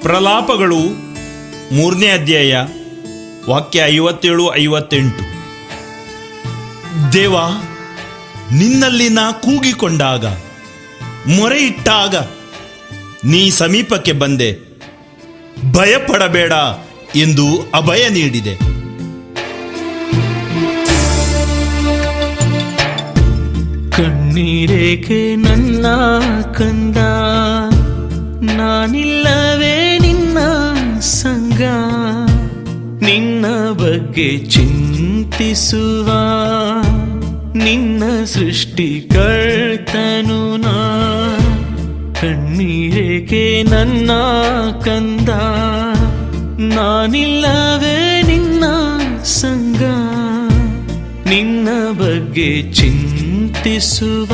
ಪ್ರಲಾಪಗಳು 3ನೇ ಅಧ್ಯಾಯ ವಾಕ್ಯ 57-58. ದೇವ, ನಿನ್ನಲ್ಲಿ ನಾ ಕೂಗಿಕೊಂಡಾಗ, ಮೊರೆ ಇಟ್ಟಾಗ ನೀ ಸಮೀಪಕ್ಕೆ ಬಂದೆ. ಭಯಪಡಬೇಡ ಎಂದು ಅಭಯ ನೀಡಿದೆ. ಕಣ್ಣೀರೇಕೆ ನನ್ನ ಕಂದ, ನಾನಿಲ್ಲವೇ ನಿನ್ನ ಸಂಗ, ನಿನ್ನ ಬಗ್ಗೆ ಚಿಂತಿಸುವ ನಿನ್ನ ಸೃಷ್ಟಿಕರ್ತನು ನಾ. ಕಣ್ಣೀರೇಕೆ ನನ್ನ ಕಂದ, ನಾನಿಲ್ಲವೇ ನಿನ್ನ ಸಂಗ, ನಿನ್ನ ಬಗ್ಗೆ ಚಿಂತಿಸುವ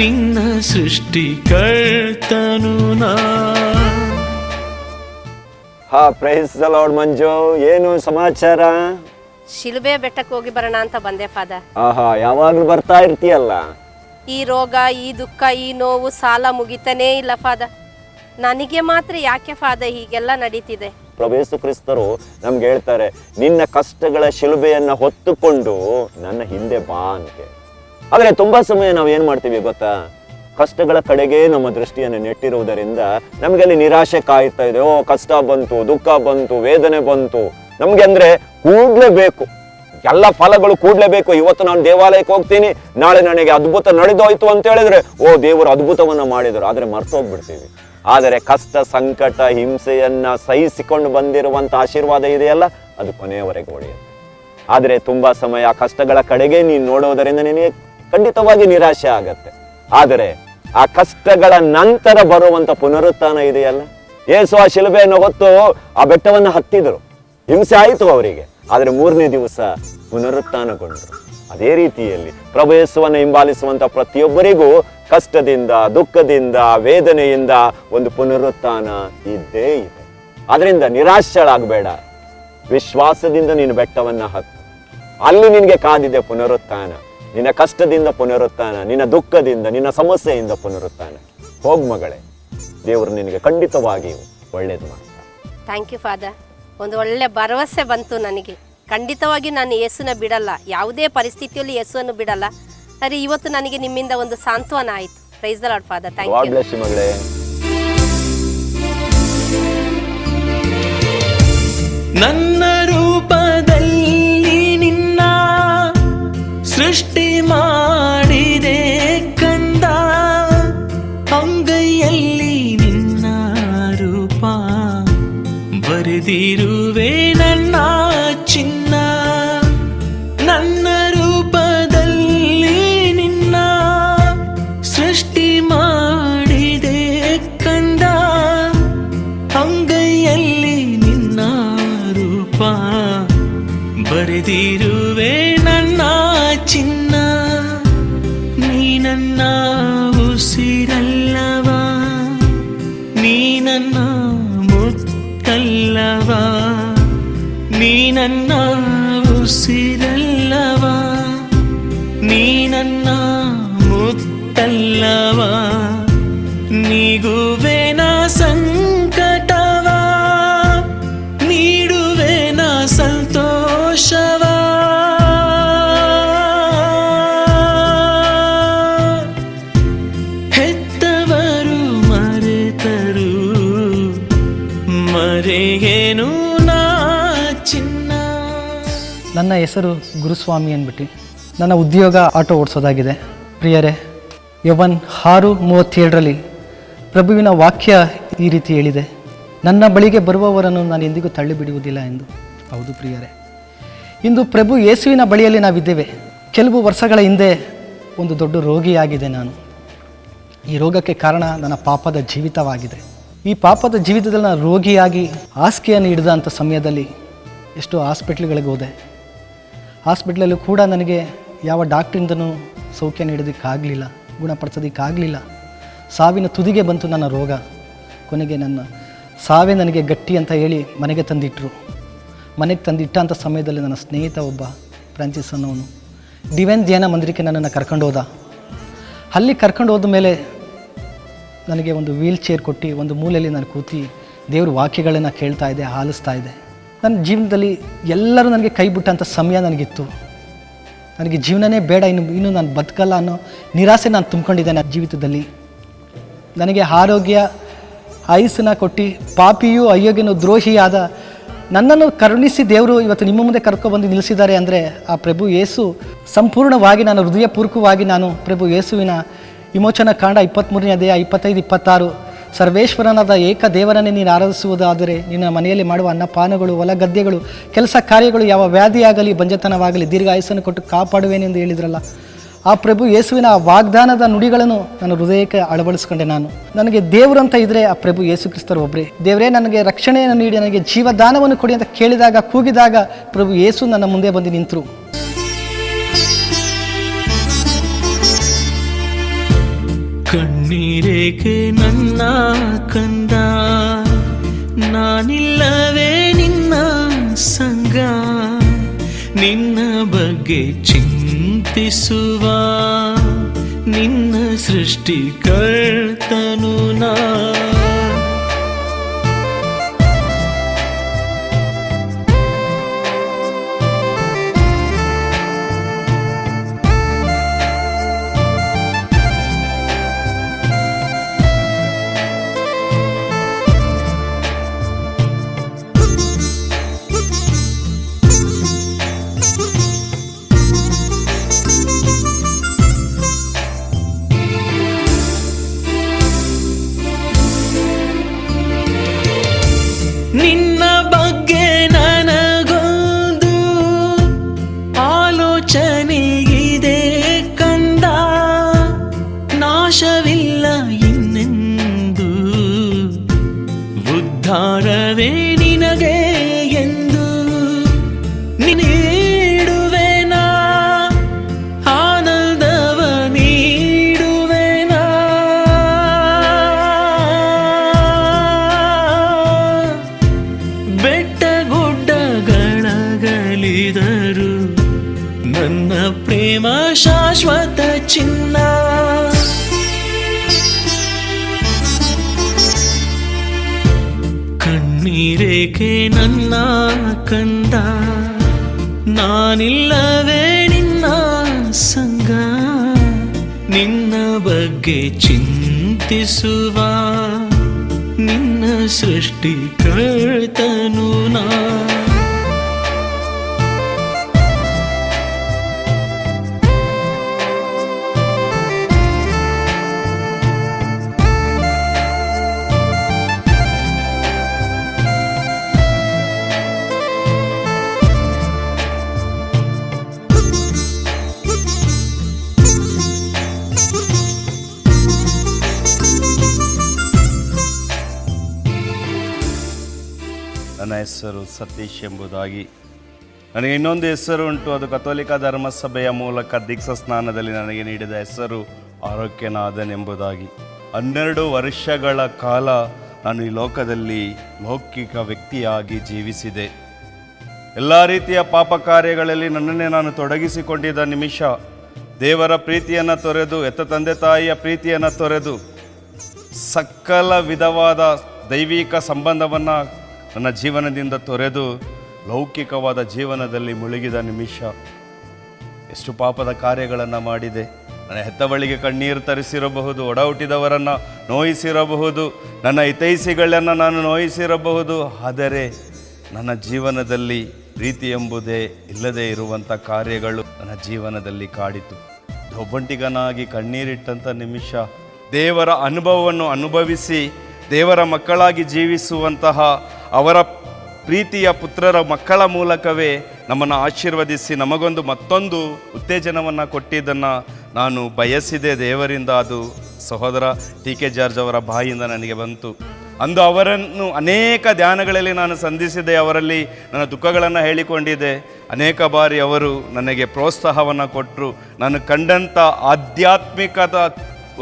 ನಿನ್ನ ಸೃಷ್ಟಿಕರ್ತನು ನಾ. Price the lord. ಮಂಜು, ಏನು ಸಮಾಚಾರ? ಶಿಲುಬೆ ಬೆಟ್ಟಕ್ಕೆ ಹೋಗಿ ಬರೋಣ ಅಂತ ಬಂದೆ ಫಾದರ್. ಯಾವಾಗ್ಲೂ ಬರ್ತಾ ಇರ್ತೀಯಲ್ಲ. ಈ ರೋಗ, ಈ ದುಃಖ, ಈ ನೋವು, ಸಾಲ ಮುಗಿತಾನೇ ಇಲ್ಲ ಫಾದರ್. ನನಗೆ ಮಾತ್ರ ಯಾಕೆ ಫಾದರ್ ಹೀಗೆಲ್ಲ ನಡೀತಿದೆ? ಪ್ರಭು ಯೇಸು ಕ್ರಿಸ್ತರು ನಮ್ಗೆ ಹೇಳ್ತಾರೆ, ನಿನ್ನ ಕಷ್ಟಗಳ ಶಿಲುಬೆಯನ್ನ ಹೊತ್ತುಕೊಂಡು ನನ್ನ ಹಿಂದೆ ಬಾ ಅಂತ. ಆದ್ರೆ ತುಂಬಾ ಸಮಯ ನಾವು ಏನ್ ಮಾಡ್ತೀವಿ ಗೊತ್ತಾ? ಕಷ್ಟಗಳ ಕಡೆಗೆ ನಮ್ಮ ದೃಷ್ಟಿಯನ್ನು ನೆಟ್ಟಿರುವುದರಿಂದ ನಮ್ಗೆ ಅಲ್ಲಿ ನಿರಾಶೆ ಕಾಯ್ತಾ ಇದೆ. ಕಷ್ಟ ಬಂತು, ದುಃಖ ಬಂತು, ವೇದನೆ ಬಂತು, ನಮ್ಗೆ ಅಂದ್ರೆ ಕೂಡ್ಲೇಬೇಕು, ಎಲ್ಲ ಫಲಗಳು ಕೂಡ್ಲೇಬೇಕು. ಇವತ್ತು ನಾನು ದೇವಾಲಯಕ್ಕೆ ಹೋಗ್ತೀನಿ, ನಾಳೆ ನನಗೆ ಅದ್ಭುತ ನಡೆದೋಯ್ತು ಅಂತ ಹೇಳಿದ್ರೆ ದೇವರು ಅದ್ಭುತವನ್ನ ಮಾಡಿದರು, ಆದ್ರೆ ಮರ್ತೋಗ್ಬಿಡ್ತೀವಿ. ಆದರೆ ಕಷ್ಟ, ಸಂಕಟ, ಹಿಂಸೆಯನ್ನ ಸಹಿಸಿಕೊಂಡು ಬಂದಿರುವಂತ ಆಶೀರ್ವಾದ ಇದೆಯಲ್ಲ, ಅದು ಕೊನೆಯವರೆಗೆ ಉಳಿಯುತ್ತೆ. ಆದ್ರೆ ತುಂಬಾ ಸಮಯ ಕಷ್ಟಗಳ ಕಡೆಗೆ ನೀನು ನೋಡೋದರಿಂದ ನಿನಗೆ ಖಂಡಿತವಾಗಿ ನಿರಾಶೆ ಆಗತ್ತೆ. ಆದರೆ ಆ ಕಷ್ಟಗಳ ನಂತರ ಬರುವಂತ ಪುನರುತ್ಥಾನ ಇದೆಯಲ್ಲ, ಯೇಸು ಆ ಶಿಲುಬೆಯನ್ನು ಹೊತ್ತು ಆ ಬೆಟ್ಟವನ್ನ ಹತ್ತಿದ್ರು, ಹಿಂಸೆ ಆಯಿತು ಅವರಿಗೆ, ಆದ್ರೆ 3ನೇ ದಿವಸ ಪುನರುತ್ಥಾನಗೊಂಡ್ರು. ಅದೇ ರೀತಿಯಲ್ಲಿ ಪ್ರಭು ಯೇಸುವನ್ನು ಹಿಂಬಾಲಿಸುವಂತ ಪ್ರತಿಯೊಬ್ಬರಿಗೂ ಕಷ್ಟದಿಂದ, ದುಃಖದಿಂದ, ವೇದನೆಯಿಂದ ಒಂದು ಪುನರುತ್ಥಾನ ಇದ್ದೇ ಇದೆ. ಆದ್ರಿಂದ ನಿರಾಶಳಾಗಬೇಡ, ವಿಶ್ವಾಸದಿಂದ ನೀನು ಬೆಟ್ಟವನ್ನ ಹತ್ತು. ಅಲ್ಲಿ ನಿನಗೆ ಕಾದಿದೆ ಪುನರುತ್ಥಾನ. ನಿನ್ನ ಕಷ್ಟದಿಂದ ಪುನರುತ್ಥಾನ, ನಿನ್ನ ದುಃಖದಿಂದ, ನಿನ್ನ ಸಮಸ್ಯೆಯಿಂದ ಪುನರುತ್ಥಾನ. ಹೋಗ್ ಮಗಳೇ, ದೇವರು ನಿನಗೆ ಖಂಡಿತವಾಗಿಯೂ ಒಳ್ಳೇದು ಮಾಡ್ತಾರೆ. Thank you father. ಒಂದು ಒಳ್ಳೆ ಭರವಸೆ ಬಂತು ನನಗೆ. ಖಂಡಿತವಾಗಿ ನಾನು ಯೇಸುನ ಬಿಡಲ್ಲ, ಯಾವುದೇ ಪರಿಸ್ಥಿತಿಯಲ್ಲಿ ಯೇಸುವನ್ನು ಬಿಡಲ್ಲ. ಸರಿ, ಇವತ್ತು ನನಗೆ ನಿಮ್ಮಿಂದ ಒಂದು ಸಾಂತ್ವನ ಆಯಿತು. Praise the lord father. Thank you. ಮಗಳೇ, ನನ್ನ ರೂಪದಲ್ಲಿ ನಿನ್ನ ಸೃಷ್ಟಿ ಮಾಡಿದೆ ಕಂದ, ಅಂಗೈಯಲ್ಲಿ ನಿನ್ನ ರೂಪ ಬರೆದಿರುವೆ ನನ್ನ ಚಿನ್ನ. ನನ್ನ ರೂಪದಲ್ಲಿ ನಿನ್ನ ಸೃಷ್ಟಿ ಮಾಡಿದೆ ಕಂದ, ಅಂಗೈಯಲ್ಲಿ ನಿನ್ನ ರೂಪ ಬರೆದಿರುವೆ ನನ್ನ ಚಿನ್ನ. ನೀ ನನ್ನ ಉಸಿರಲ್ಲವಾ, ನೀ ನನ್ನ ಮುತ್ತಲ್ಲವಾ, ನೀ ನನ್ನ ಉಸಿರಲ್ಲವಾ, ನೀ ನನ್ನ ಮುತ್ತಲ್ಲವಾ, ನೀಗುವೆನ ಸಂಕಟವಾ, ನೀಡುವೆನ ಸಂತೋಷವಾ. ಹೆತ್ತವರು ಮರೆತರು, ಮರೆಯೇನು ನಾ ಚಿನ್ನ. ನನ್ನ ಹೆಸರು ಗುರುಸ್ವಾಮಿ ಅಂದ್ಬಿಟ್ಟು. ನನ್ನ ಉದ್ಯೋಗ ಆಟೋ ಓಡಿಸೋದಾಗಿದೆ. ಪ್ರಿಯರೇ, ಯೌವನ್ 6:37 ಪ್ರಭುವಿನ ವಾಕ್ಯ ಈ ರೀತಿ ಹೇಳಿದೆ, ನನ್ನ ಬಳಿಗೆ ಬರುವವರನ್ನು ನಾನು ಎಂದಿಗೂ ತಳ್ಳಿ ಬಿಡುವುದಿಲ್ಲ ಎಂದು. ಹೌದು ಪ್ರಿಯರೇ, ಇಂದು ಪ್ರಭು ಯೇಸುವಿನ ಬಳಿಯಲ್ಲಿ ನಾವಿದ್ದೇವೆ. ಕೆಲವು ವರ್ಷಗಳ ಹಿಂದೆ ಒಂದು ದೊಡ್ಡ ರೋಗಿಯಾಗಿದೆ ನಾನು. ಈ ರೋಗಕ್ಕೆ ಕಾರಣ ನನ್ನ ಪಾಪದ ಜೀವಿತವಾಗಿದೆ. ಈ ಪಾಪದ ಜೀವಿತದಲ್ಲಿ ನಾನು ರೋಗಿಯಾಗಿ ಹಾಸಿಗೆಯನ್ನು ಹಿಡಿದಂಥ ಸಮಯದಲ್ಲಿ ಎಷ್ಟೋ ಹಾಸ್ಪಿಟ್ಲ್ಗಳಿಗೆ ಹೋದೆ. ಹಾಸ್ಪಿಟ್ಲಲ್ಲೂ ಕೂಡ ನನಗೆ ಯಾವ ಡಾಕ್ಟ್ರಿಂದನೂ ಸೌಖ್ಯ ನೀಡೋದಕ್ಕಾಗಲಿಲ್ಲ, ಗುಣಪಡಿಸೋದಕ್ಕಾಗಲಿಲ್ಲ. ಸಾವಿನ ತುದಿಗೆ ಬಂತು ನನ್ನ ರೋಗ. ಕೊನೆಗೆ ನನ್ನ ಸಾವೇ ನನಗೆ ಗಟ್ಟಿ ಅಂತ ಹೇಳಿ ಮನೆಗೆ ತಂದಿಟ್ಟರು. ಮನೆಗೆ ತಂದಿಟ್ಟಂಥ ಸಮಯದಲ್ಲಿ ನನ್ನ ಸ್ನೇಹಿತ ಒಬ್ಬ ಫ್ರಾನ್ಸಿಸ್ ಅನ್ನೋನು ಡಿವೈನ್ ಧ್ಯಾನ ಮಂದಿರಕ್ಕೆ ನನ್ನನ್ನು ಕರ್ಕೊಂಡು ಹೋದ. ಅಲ್ಲಿ ಕರ್ಕೊಂಡು ಹೋದ ಮೇಲೆ ನನಗೆ ಒಂದು ವೀಲ್ ಚೇರ್ ಕೊಟ್ಟು ಒಂದು ಮೂಲೆಯಲ್ಲಿ ನಾನು ಕೂತಿ ದೇವ್ರ ವಾಕ್ಯಗಳನ್ನು ಕೇಳ್ತಾ ಇದ್ದೆ, ಆಲಿಸ್ತಾ ಇದ್ದೆ. ನನ್ನ ಜೀವನದಲ್ಲಿ ಎಲ್ಲರೂ ನನಗೆ ಕೈ ಬಿಟ್ಟಂಥ ಸಮಯ ನನಗಿತ್ತು. ನನಗೆ ಜೀವನನೇ ಬೇಡ, ಇನ್ನು ನಾನು ಬದುಕಲ್ಲ ಅನ್ನೋ ನಿರಾಸೆ ನಾನು ತುಂಬಿಕೊಂಡಿದ್ದೆ ನನ್ನ ಜೀವಿತದಲ್ಲಿ. ನನಗೆ ಆರೋಗ್ಯ ಆಯುಸ್ಸನ್ನು ಕೊಟ್ಟು ಪಾಪಿಯೂ ಅಯೋಗ್ಯನೂ ದ್ರೋಹಿಯಾದ ನನ್ನನ್ನು ಕರುಣಿಸಿ ದೇವರು ಇವತ್ತು ನಿಮ್ಮ ಮುಂದೆ ಕರ್ಕೊಬಂದು ನಿಲ್ಲಿಸಿದ್ದಾರೆ ಅಂದರೆ ಆ ಪ್ರಭು ಯೇಸು ಸಂಪೂರ್ಣವಾಗಿ ನಾನು ಹೃದಯಪೂರ್ವಕವಾಗಿ ನಾನು ಪ್ರಭು ಯೇಸುವಿನ ವಿಮೋಚನಾ ಕಾಂಡ 23ನೇ ಅಧ್ಯಾಯ 25-26 ಸರ್ವೇಶ್ವರನಾದ ಏಕ ದೇವರನ್ನೇ ನೀನು ಆರಾಧಿಸುವುದಾದರೆ ನಿನ್ನ ಮನೆಯಲ್ಲಿ ಮಾಡುವ ಅನ್ನಪಾನಗಳು, ಹೊಲ ಗದ್ದೆಗಳು, ಕೆಲಸ ಕಾರ್ಯಗಳು, ಯಾವ ವ್ಯಾಧಿಯಾಗಲಿ ಬಂಜತನವಾಗಲಿ ದೀರ್ಘಾಯುಸ್ಸನ್ನು ಕೊಟ್ಟು ಕಾಪಾಡುವೇನೆಂದು ಹೇಳಿದ್ರಲ್ಲ, ಆ ಪ್ರಭು ಯೇಸುವಿನ ಆ ವಾಗ್ದಾನದ ನುಡಿಗಳನ್ನು ನಾನು ಹೃದಯಕ್ಕೆ ಅಳವಡಿಸ್ಕೊಂಡೆ. ನನಗೆ ದೇವರು ಅಂತ ಇದ್ದರೆ ಆ ಪ್ರಭು ಯೇಸು ಕ್ರಿಸ್ತರು ಒಬ್ಬರೇ. ದೇವರೇ ನನಗೆ ರಕ್ಷಣೆಯನ್ನು ನೀಡಿ ನನಗೆ ಜೀವದಾನವನ್ನು ಕೊಡಿ ಅಂತ ಕೇಳಿದಾಗ, ಕೂಗಿದಾಗ ಪ್ರಭು ಯೇಸು ನನ್ನ ಮುಂದೆ ಬಂದು ನಿಂತರು. ಕಣ್ಣೀರೇಕೆ ನನ್ನ ಕಂದ, ನಾನಿಲ್ಲವೇ ನಿನ್ನ ಸಂಗ, ನಿನ್ನ ಬಗ್ಗೆ ಚಿಂತಿಸುವ ನಿನ್ನ ಸೃಷ್ಟಿಕರ್ತನು ನಾ. ನಿನ್ನ ಬಗ್ಗೆ ನನಗೊಂದು ಆಲೋಚನೆ ಇದೆ ಕಂದ, ನಾಶವಿಲ್ಲ ಇನ್ನೆಂದು, ಉದ್ಧಾರವೇ ನಿನಗೆ ಎಂದು ನೀಡುವೆನಾ, ಆನಂದವ ನೀಡುವೆನಾ. ಬೆಟ್ಟ ಗುಡ್ಡಗಳಗಲಿದರು ನನ್ನ ಪ್ರೇಮ ಶಾಶ್ವತ ಚಿನ್ನ. ಕಣ್ಣೀರೇಕೆ ನನ್ನ ಕಂದ, ನಾನಿಲ್ಲವೇ ನಿನ್ನ ಸಂಗ, ನಿನ್ನ ಬಗ್ಗೆ ಚಿಂತಿಸುವ ನಿನ್ನ ಸೃಷ್ಟಿಕರ್ತನು ನಾ. ನನ್ನ ಹೆಸರು ಸತೀಶ್ ಎಂಬುದಾಗಿ. ನನಗೆ ಇನ್ನೊಂದು ಹೆಸರು ಉಂಟು, ಅದು ಕಥೋಲಿಕ ಧರ್ಮಸಭೆಯ ಮೂಲಕ ದೀಕ್ಷಾ ಸ್ನಾನದಲ್ಲಿ ನನಗೆ ನೀಡಿದ ಹೆಸರು ಆರೋಗ್ಯನಾಥನ್ ಎಂಬುದಾಗಿ. 12 ವರ್ಷಗಳ ಕಾಲ ನಾನು ಈ ಲೋಕದಲ್ಲಿ ಲೌಕಿಕ ವ್ಯಕ್ತಿಯಾಗಿ ಜೀವಿಸಿದೆ. ಎಲ್ಲ ರೀತಿಯ ಪಾಪ ಕಾರ್ಯಗಳಲ್ಲಿ ನನ್ನನ್ನೇ ನಾನು ತೊಡಗಿಸಿಕೊಂಡಿದ್ದ ನಿಮಿಷ ದೇವರ ಪ್ರೀತಿಯನ್ನು ತೊರೆದು, ಎತ್ತ ತಂದೆ ತಾಯಿಯ ಪ್ರೀತಿಯನ್ನು ತೊರೆದು, ಸಕಲ ವಿಧವಾದ ದೈವಿಕ ಸಂಬಂಧವನ್ನು ನನ್ನ ಜೀವನದಿಂದ ತೊರೆದು ಲೌಕಿಕವಾದ ಜೀವನದಲ್ಲಿ ಮುಳುಗಿದ ನಿಮಿಷ. ಎಷ್ಟು ಪಾಪದ ಕಾರ್ಯಗಳನ್ನು ಮಾಡಿದೆ. ನನ್ನ ಹೆತ್ತವಳಿಗೆ ಕಣ್ಣೀರು ತರಿಸಿರಬಹುದು, ಒಡ ಹುಟ್ಟಿದವರನ್ನು ನೋಯಿಸಿರಬಹುದು, ನನ್ನ ಹಿತೈಷಿಗಳನ್ನು ನಾನು ನೋಯಿಸಿರಬಹುದು. ಆದರೆ ನನ್ನ ಜೀವನದಲ್ಲಿ ಪ್ರೀತಿ ಎಂಬುದೇ ಇಲ್ಲದೇ ಇರುವಂಥ ಕಾರ್ಯಗಳು ನನ್ನ ಜೀವನದಲ್ಲಿ ಕಾಡಿತು. ಒಬ್ಬಂಟಿಗನಾಗಿ ಕಣ್ಣೀರಿಟ್ಟಂಥ ನಿಮಿಷ, ದೇವರ ಅನುಭವವನ್ನು ಅನುಭವಿಸಿ ದೇವರ ಮಕ್ಕಳಾಗಿ ಜೀವಿಸುವಂತಹ ಅವರ ಪ್ರೀತಿಯ ಪುತ್ರರ ಮಕ್ಕಳ ಮೂಲಕವೇ ನಮ್ಮನ್ನು ಆಶೀರ್ವದಿಸಿ ನಮಗೊಂದು ಮತ್ತೊಂದು ಉತ್ತೇಜನವನ್ನು ಕೊಟ್ಟಿದ್ದನ್ನು ನಾನು ಬಯಸಿದೆ ದೇವರಿಂದ. ಅದು ಸಹೋದರ ಟಿ.ಕೆ. ಜಾರ್ಜ್ ಅವರ ಬಾಯಿಯಿಂದ ನನಗೆ ಬಂತು. ಅಂದು ಅವರನ್ನು ಅನೇಕ ಧ್ಯಾನಗಳಲ್ಲಿ ನಾನು ಸಂಧಿಸಿದೆ, ಅವರಲ್ಲಿ ನನ್ನ ದುಃಖಗಳನ್ನು ಹೇಳಿಕೊಂಡಿದ್ದೆ. ಅನೇಕ ಬಾರಿ ಅವರು ನನಗೆ ಪ್ರೋತ್ಸಾಹವನ್ನು ಕೊಟ್ಟರು. ನಾನು ಕಂಡಂಥ ಆಧ್ಯಾತ್ಮಿಕದ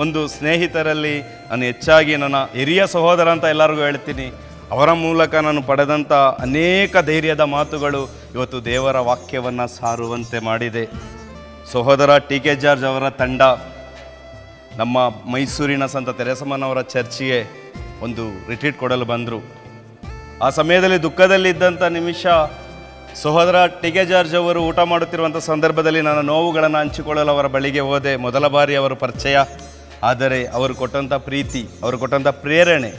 ಒಂದು ಸ್ನೇಹಿತರಲ್ಲಿ ನಾನು ಹೆಚ್ಚಾಗಿ ನನ್ನ ಹಿರಿಯ ಸಹೋದರ ಅಂತ ಎಲ್ಲರಿಗೂ ಹೇಳ್ತೀನಿ. ಅವರ ಮೂಲಕ ನಾನು ಪಡೆದಂಥ ಅನೇಕ ಧೈರ್ಯದ ಮಾತುಗಳು ಇವತ್ತು ದೇವರ ವಾಕ್ಯವನ್ನು ಸಾರುವಂತೆ ಮಾಡಿದೆ. ಸಹೋದರ ಟಿ.ಕೆ. ಜಾರ್ಜ್ ಅವರ ತಂಡ ನಮ್ಮ ಮೈಸೂರಿನ ಸಂತ ತೆರೇಸಮ್ಮನವರ ಚರ್ಚಿಗೆ ಒಂದು ರಿಟ್ರೀಟ್ ಕೊಡಲು ಬಂದರು. ಆ ಸಮಯದಲ್ಲಿ ದುಃಖದಲ್ಲಿದ್ದಂಥ ನಿಮಿಷ ಸಹೋದರ ಟಿಕೆ ಜಾರ್ಜ್ ಅವರು ಊಟ ಮಾಡುತ್ತಿರುವಂಥ ಸಂದರ್ಭದಲ್ಲಿ ನನ್ನ ನೋವುಗಳನ್ನು ಹಂಚಿಕೊಳ್ಳಲು ಅವರ ಬಳಿಗೆ ಹೋದೆ. ಮೊದಲ ಬಾರಿ ಅವರು ಪರಿಚಯ. ಆದರೆ ಅವರು ಕೊಟ್ಟಂಥ ಪ್ರೀತಿ, ಅವರು ಕೊಟ್ಟಂಥ ಪ್ರೇರಣೆ,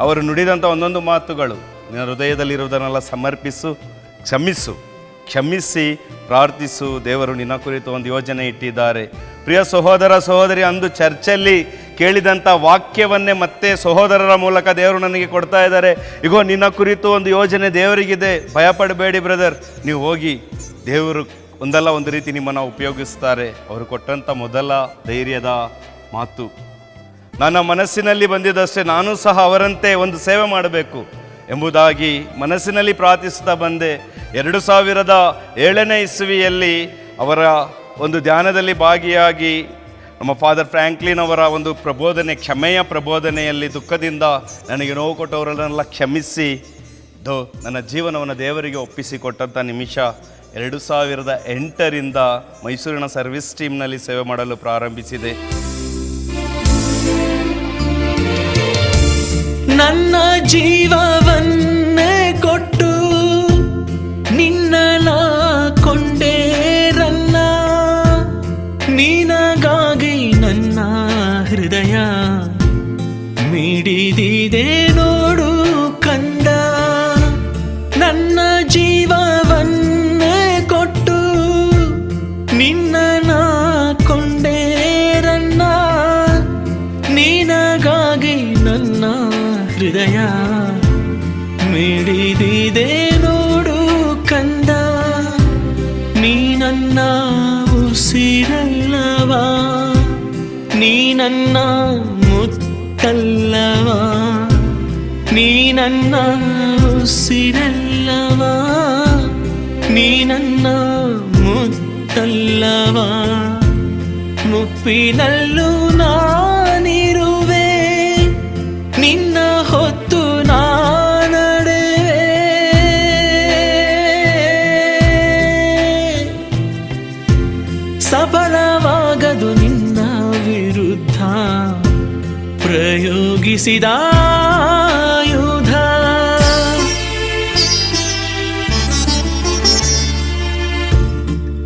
ಅವರು ನುಡಿದಂಥ ಒಂದೊಂದು ಮಾತುಗಳು, ನಿನ್ನ ಹೃದಯದಲ್ಲಿರುವುದನ್ನೆಲ್ಲ ಸಮರ್ಪಿಸು, ಕ್ಷಮಿಸಿ ಪ್ರಾರ್ಥಿಸು, ದೇವರು ನಿನ್ನ ಕುರಿತು ಒಂದು ಯೋಜನೆ ಇಟ್ಟಿದ್ದಾರೆ. ಪ್ರಿಯ ಸಹೋದರ ಸಹೋದರಿ, ಅಂದು ಚರ್ಚಲ್ಲಿ ಕೇಳಿದಂಥ ವಾಕ್ಯವನ್ನೇ ಮತ್ತೆ ಸಹೋದರರ ಮೂಲಕ ದೇವರು ನನಗೆ ಕೊಡ್ತಾ ಇದ್ದಾರೆ. ಇಗೋ ನಿನ್ನ ಕುರಿತು ಒಂದು ಯೋಜನೆ ದೇವರಿಗಿದೆ, ಭಯಪಡಬೇಡಿ ಬ್ರದರ್, ನೀವು ಹೋಗಿ, ದೇವರು ಒಂದಲ್ಲ ಒಂದು ರೀತಿ ನಿಮ್ಮನ್ನು ಉಪಯೋಗಿಸ್ತಾರೆ. ಅವರು ಕೊಟ್ಟಂಥ ಮೊದಲ ಧೈರ್ಯದ ಮಾತು. ನನ್ನ ಮನಸ್ಸಿನಲ್ಲಿ ಬಂದಿದ್ದಷ್ಟೇ, ನಾನು ಸಹ ಅವರಂತೆ ಒಂದು ಸೇವೆ ಮಾಡಬೇಕು ಎಂಬುದಾಗಿ ಮನಸ್ಸಿನಲ್ಲಿ ಪ್ರಾರ್ಥಿಸ್ತಾ ಬಂದೆ. 2007ನೇ ಇಸ್ವಿಯಲ್ಲಿ ಅವರ ಒಂದು ಧ್ಯಾನದಲ್ಲಿ ಭಾಗಿಯಾಗಿ ನಮ್ಮ ಫಾದರ್ ಫ್ರ್ಯಾಂಕ್ಲಿನ್ ಅವರ ಒಂದು ಪ್ರಬೋಧನೆ, ಕ್ಷಮೆಯ ಪ್ರಬೋಧನೆಯಲ್ಲಿ ದುಃಖದಿಂದ ನನಗೆ ನೋವು ಕೊಟ್ಟವರನ್ನೆಲ್ಲ ಕ್ಷಮಿಸಿ ನನ್ನ ಜೀವನವನ್ನು ದೇವರಿಗೆ ಒಪ್ಪಿಸಿಕೊಟ್ಟಂಥ ನಿಮಿಷ 2008ರಿಂದ ಮೈಸೂರಿನ ಸರ್ವಿಸ್ ಟೀಮ್ನಲ್ಲಿ ಸೇವೆ ಮಾಡಲು ಪ್ರಾರಂಭಿಸಿದೆ. ನನ್ನ ಜೀವವನ್ನೇ ಕೊಟ್ಟು ನಿನ್ನ ಕೊಂಡೆ ರನ್ನ, ನಿನಗಾಗಿ ನನ್ನ ಹೃದಯ ಮಿಡಿದಿದೆ ನೋಡು ಕಂದ. ನನ್ನ ಜೀವವನ್ನೇ ಕೊಟ್ಟು ನಿನ್ನ ಕೊಂಡೆ ರನ್ನ, ನಿನಗಾಗಿ ನನ್ನ ಹೃದಯ ಮಿಡಿದಿದೆ ನೋಡು ಕಂದ. ನೀ ನನ್ನ ಉಸಿರಲ್ಲವಾ, ನೀ ನನ್ನ ಮುತ್ತಲ್ಲವಾ, ನೀ ನನ್ನ ಉಸಿರಲ್ಲವಾ, ನೀ ನನ್ನ ಮುತ್ತಲ್ಲವಾ. ಮುಪ್ಪಿನಲ್ಲೂ ನಾನಿರುವೆ, ನಿನ್ನ ಹೊತ್ತು ನಾನಡೆ. ಸಫಲವಾಗದು ನಿನ್ನ ವಿರುದ್ಧ ಪ್ರಯೋಗಿಸಿದ ಆಯುಧ.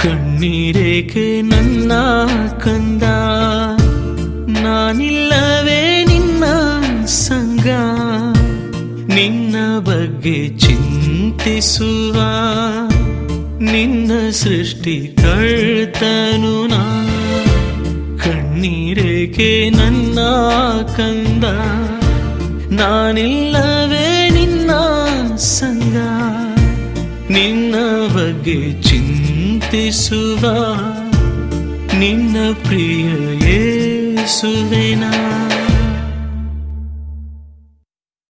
ಕಣ್ಣೀರೇಕೆ ನನ್ನ ಕಂದ, ನಾನಿಲ್ಲವೇ ನಿನ್ನ ಸಂಗ, ನಿನ್ನ ಬಗ್ಗೆ ಚಿಂತಿಸುವ ನಿನ್ನ ಸೃಷ್ಟಿಕರ್ತನು ನಾ. ಕಣ್ಣೀರೇಕೆ ನನ್ನ ಕಂದ, ನಾನಿಲ್ಲವೇ ನಿನ್ನ ಸಂಗ, ನಿನ್ನ ಬಗ್ಗೆ ಚಿಂತಿಸುವ ನಿನ್ನ ಪ್ರಿಯ ಯೇಸುವೆ ನಾ.